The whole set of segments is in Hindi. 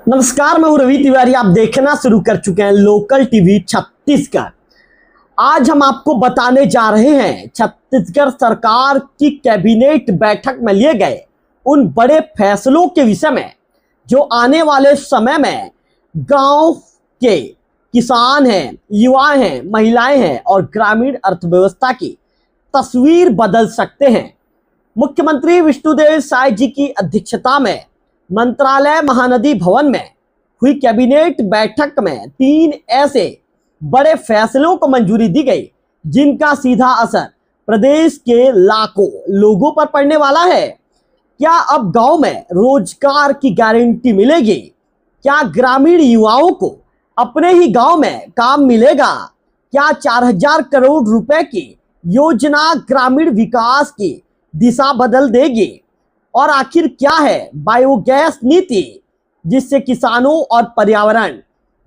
नमस्कार, मैं हूं रवि तिवारी। आप देखना शुरू कर चुके हैं लोकल टीवी छत्तीसगढ़। आज हम आपको बताने जा रहे हैं छत्तीसगढ़ सरकार की कैबिनेट बैठक में लिए गए उन बड़े फैसलों के विषय में जो आने वाले समय में गांव के किसान हैं, युवा हैं, महिलाएं हैं और ग्रामीण अर्थव्यवस्था की तस्वीर बदल सकते हैं। मुख्यमंत्री विष्णुदेव साय जी की अध्यक्षता में मंत्रालय महानदी भवन में हुई कैबिनेट बैठक में 3 ऐसे बड़े फैसलों को मंजूरी दी गई जिनका सीधा असर प्रदेश के लाखों लोगों पर पड़ने वाला है। क्या अब गांव में रोजगार की गारंटी मिलेगी? क्या ग्रामीण युवाओं को अपने ही गांव में काम मिलेगा? क्या 4000 करोड़ रुपए की योजना ग्रामीण विकास की दिशा बदल देगी? और आखिर क्या है बायोगैस नीति जिससे किसानों और पर्यावरण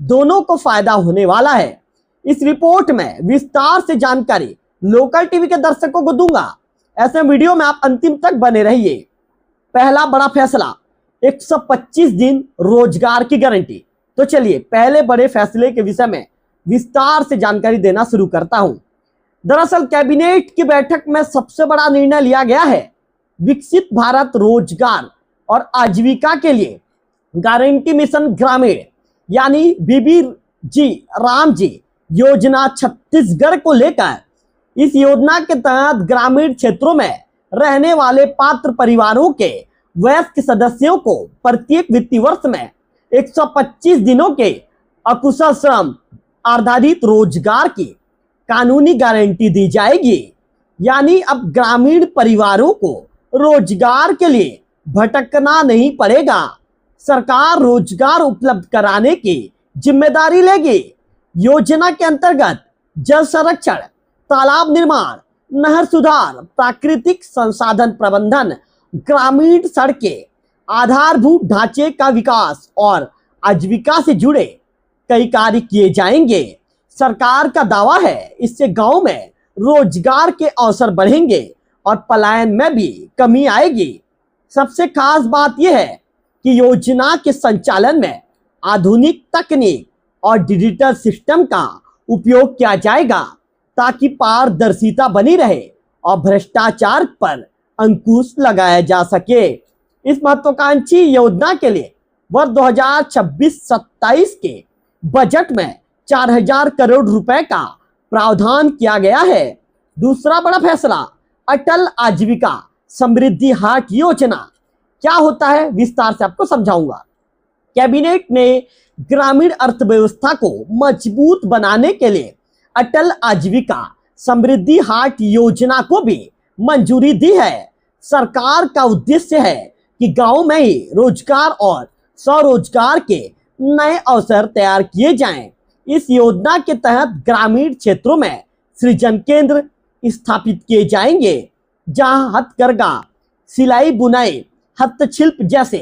दोनों को फायदा होने वाला है? इस रिपोर्ट में विस्तार से जानकारी लोकल टीवी के दर्शकों को दूंगा। ऐसे वीडियो में आप अंतिम तक बने रहिए। पहला बड़ा फैसला 125 दिन रोजगार की गारंटी। तो चलिए पहले बड़े फैसले के विषय में विस्तार से जानकारी देना शुरू करता हूं। दरअसल कैबिनेट की बैठक में सबसे बड़ा निर्णय लिया गया है विकसित भारत रोजगार और आजीविका के लिए गारंटी मिशन ग्रामीण यानी बीबीजी रामजी योजना छत्तीसगढ़ को लेकर। इस योजना के तहत ग्रामीण क्षेत्रों में रहने वाले पात्र परिवारों के वयस्क सदस्यों को प्रत्येक वित्तीय वर्ष में 125 दिनों के अकुशल श्रम आधारित रोजगार की कानूनी गारंटी दी जाएगी। यानी अब ग्रामीण परिवारों को रोजगार के लिए भटकना नहीं पड़ेगा। सरकार रोजगार उपलब्ध कराने की जिम्मेदारी लेगी। योजना के अंतर्गत जल संरक्षण, तालाब निर्माण, नहर सुधार, प्राकृतिक संसाधन प्रबंधन, ग्रामीण सड़कें, आधारभूत ढांचे का विकास और आजीविका से जुड़े कई कार्य किए जाएंगे। सरकार का दावा है इससे गांव में रोजगार के अवसर बढ़ेंगे और पलायन में भी कमी आएगी। सबसे खास बात यह है कि योजना के संचालन में आधुनिक तकनीक और डिजिटल सिस्टम का उपयोग किया जाएगा ताकि पारदर्शिता बनी रहे और भ्रष्टाचार पर अंकुश लगाया जा सके। इस महत्वाकांक्षी योजना के लिए वर्ष 2026-27 के बजट में 4000 करोड़ रुपए का प्रावधान किया गया है। दूसरा बड़ा फैसला अटल आजीविका समृद्धि हाट योजना। क्या होता है विस्तार से आपको समझाऊंगा। कैबिनेट ने ग्रामीण अर्थव्यवस्था को मजबूत बनाने के लिए अटल आजीविका समृद्धि हाट योजना को भी मंजूरी दी है। सरकार का उद्देश्य है कि गांव में ही रोजगार और स्वरोजगार के नए अवसर तैयार किए जाएं। इस योजना के तहत ग्रामीण क्षेत्रों में सृजन केंद्र स्थापित किए जाएंगे जहां हथकरघा, सिलाई बुनाई, हस्तशिल्प जैसे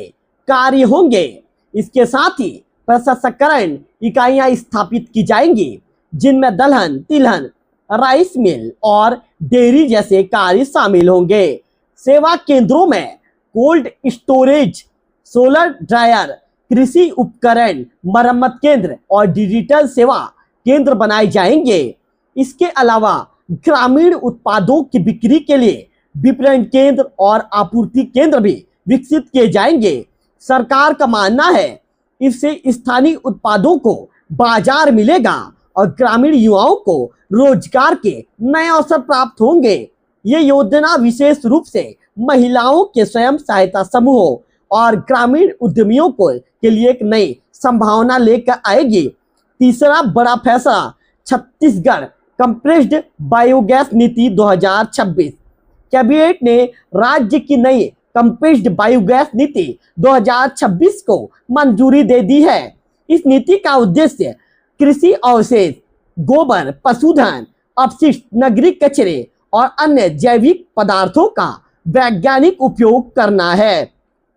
कार्य होंगे। इसके साथ ही प्रसंस्करण इकाइयां स्थापित की जाएंगी जिनमें दलहन, तिलहन, राइस मिल और डेयरी जैसे कार्य शामिल होंगे। सेवा केंद्रों में कोल्ड स्टोरेज, सोलर ड्रायर, कृषि उपकरण मरम्मत केंद्र और डिजिटल सेवा केंद्र बनाए जाएंगे। इसके अलावा ग्रामीण उत्पादों की बिक्री के लिए विपणन केंद्र और आपूर्ति केंद्र भी विकसित किए जाएंगे। सरकार का मानना है इससे स्थानीय उत्पादों को बाजार मिलेगा और ग्रामीण युवाओं को रोजगार के नए अवसर प्राप्त होंगे। ये योजना विशेष रूप से महिलाओं के स्वयं सहायता समूहों और ग्रामीण उद्यमियों के लिए एक नई संभावना लेकर आएगी। तीसरा बड़ा फैसला छत्तीसगढ़ कंप्रेस्ड बायोगैस नीति 2026। कैबिनेट ने राज्य की नई कंप्रेस्ड बायोगैस नीति 2026 को मंजूरी दे दी है। इस नीति का उद्देश्य कृषि अवशेष, गोबर, पशुधन अपशिष्ट, नगरीय कचरे और अन्य जैविक पदार्थों का वैज्ञानिक उपयोग करना है।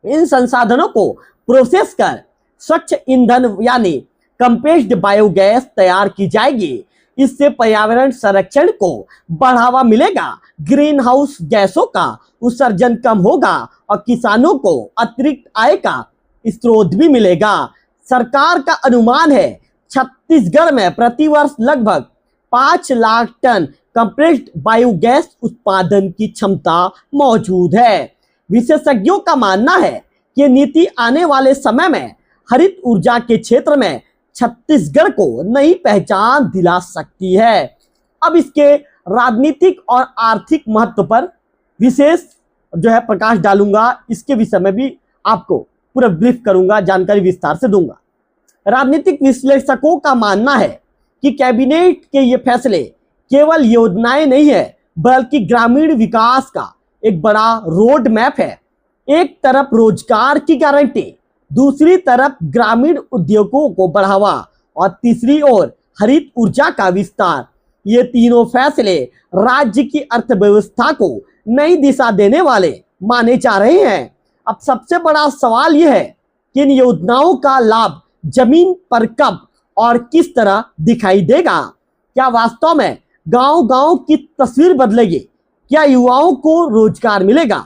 इन संसाधनों को प्रोसेस कर स्वच्छ ईंधन यानी कंप्रेस्ड बायोगैस तैयार की जाएगी। इससे पर्यावरण संरक्षण को बढ़ावा मिलेगा, ग्रीन हाउस गैसों का उत्सर्जन कम होगा और किसानों को अतिरिक्त आय का स्रोत भी मिलेगा। सरकार का अनुमान है छत्तीसगढ़ में प्रतिवर्ष लगभग 5 लाख टन कंप्रेस्ड बायोगैस उत्पादन की क्षमता मौजूद है। विशेषज्ञों का मानना है कि नीति आने वाले समय में हरित ऊर्जा के क्षेत्र में छत्तीसगढ़ को नई पहचान दिला सकती है। अब इसके राजनीतिक और आर्थिक महत्व पर विशेष प्रकाश डालूंगा। इसके विषय में भी आपको पूरा ब्रीफ करूंगा, जानकारी विस्तार से दूंगा। राजनीतिक विश्लेषकों का मानना है कि कैबिनेट के ये फैसले केवल योजनाएं नहीं है बल्कि ग्रामीण विकास का एक बड़ा रोड मैप है। एक तरफ रोजगार की गारंटी, दूसरी तरफ ग्रामीण उद्योगों को बढ़ावा और तीसरी ओर हरित ऊर्जा का विस्तार। ये तीनों फैसले राज्य की अर्थव्यवस्था को नई दिशा देने वाले माने जा रहे हैं। अब सबसे बड़ा सवाल यह है कि इन योजनाओं का लाभ जमीन पर कब और किस तरह दिखाई देगा। क्या वास्तव में गांव-गांव की तस्वीर बदलेगी? क्या युवाओं को रोजगार मिलेगा?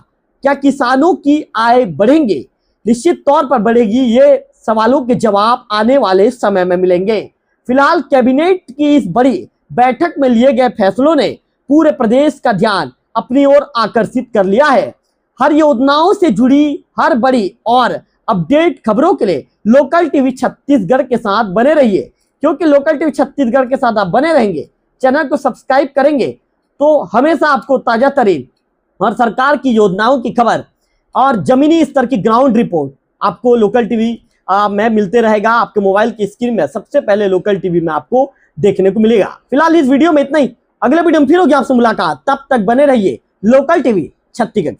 क्या किसानों की आय बढ़ेंगे? निश्चित तौर पर बढ़ेगी। ये सवालों के जवाब आने वाले समय में मिलेंगे। फिलहाल कैबिनेट की इस बड़ी बैठक में लिए गए फैसलों ने पूरे प्रदेश का ध्यान अपनी ओर आकर्षित कर लिया है। हर योजनाओं से जुड़ी हर बड़ी और अपडेट खबरों के लिए लोकल टीवी छत्तीसगढ़ के साथ बने रहिए, क्योंकि लोकल टीवी छत्तीसगढ़ के साथ आप बने रहेंगे, चैनल को सब्सक्राइब करेंगे तो हमेशा आपको ताजा तरीन और सरकार की योजनाओं की खबर और जमीनी स्तर की ग्राउंड रिपोर्ट आपको लोकल टीवी में मिलते रहेगा। आपके मोबाइल की स्क्रीन में सबसे पहले लोकल टीवी में आपको देखने को मिलेगा। फिलहाल इस वीडियो में इतना ही। अगले वीडियो में फिर होगी आपसे मुलाकात। तब तक बने रहिए लोकल टीवी छत्तीसगढ़।